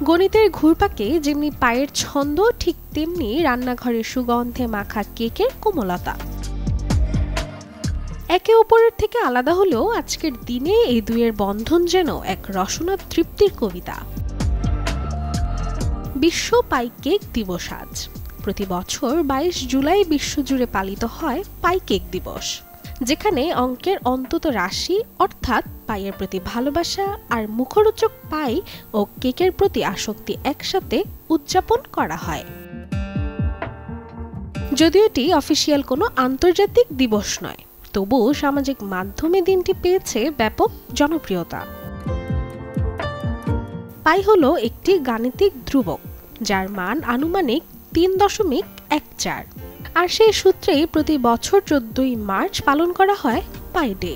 গণিতের ঘুরপাকে যেমনি পায়ের ছন্দ, ঠিক তেমনি রান্নাঘরের সুগন্ধে মাখা কেকের কোমলতা। একে অপরের থেকে আলাদা হলেও আজকের দিনে এই দুইয়ের বন্ধন যেন এক রসনা তৃপ্তির কবিতা। বিশ্ব পাই কেক দিবস আজ। প্রতি বছর 22 জুলাই বিশ্বজুড়ে পালিত হয় পাই কেক দিবস, যেখানে অঙ্কের অন্তত রাশি অর্থাৎ পাইয়ের প্রতি ভালোবাসা আর মুখরোচক পাই ও কেকের প্রতি আসক্তি একসাথে উদযাপন করা হয়। যদিও এটি অফিসিয়াল কোনো আন্তর্জাতিক দিবস নয়, তবুও সামাজিক মাধ্যমে দিনটি পেয়েছে ব্যাপক জনপ্রিয়তা। পাই হলো একটি গাণিতিক ধ্রুবক, যার মান আনুমানিক 3.14, আর সেই সূত্রেই প্রতি বছর 14ই মার্চ পালন করা হয় পাই ডে।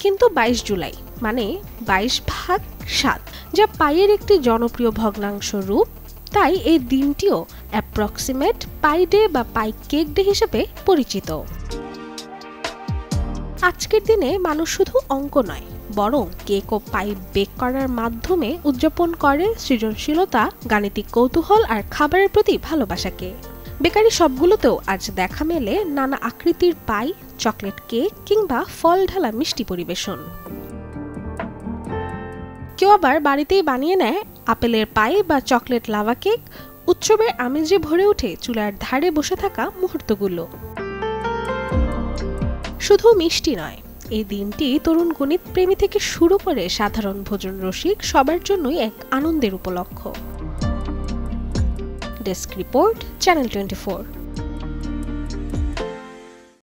কিন্তু 22 জুলাই মানে 22/7, যা পাইয়ের একটি জনপ্রিয় ভগ্নাংশ রূপ, তাই এই দিনটিও অ্যাপ্রক্সিমেট পাই ডে বা পাই কেক ডে হিসেবে পরিচিত। আজকের দিনে মানুষ শুধু অঙ্ক নয়, বরং কেক ও পাই বেক করার মাধ্যমে উদযাপন করে সৃজনশীলতা, গাণিতিক কৌতূহল আর খাবারের প্রতি ভালোবাসাকে। বেকারি সবগুলোতেও আজ দেখা মেলে নানা আকৃতির পাই, চকলেট কেক কিংবা ফল ঢালা মিষ্টি পরিবেশন। কেউ আবার বাড়িতেই বানিয়ে নেয় আপেলের পাই বা চকলেট লাভা কেক। উৎসবের আমেজে ভরে ওঠে চুলার ধারে বসে থাকা মুহূর্তগুলো। শুধু মিষ্টি নয়, এই দিনটি তরুণ গণিত প্রেমী থেকে শুরু করে সাধারণ ভোজন রসিক সবার জন্যই এক আনন্দের উপলক্ষ। Desk report, channel 24।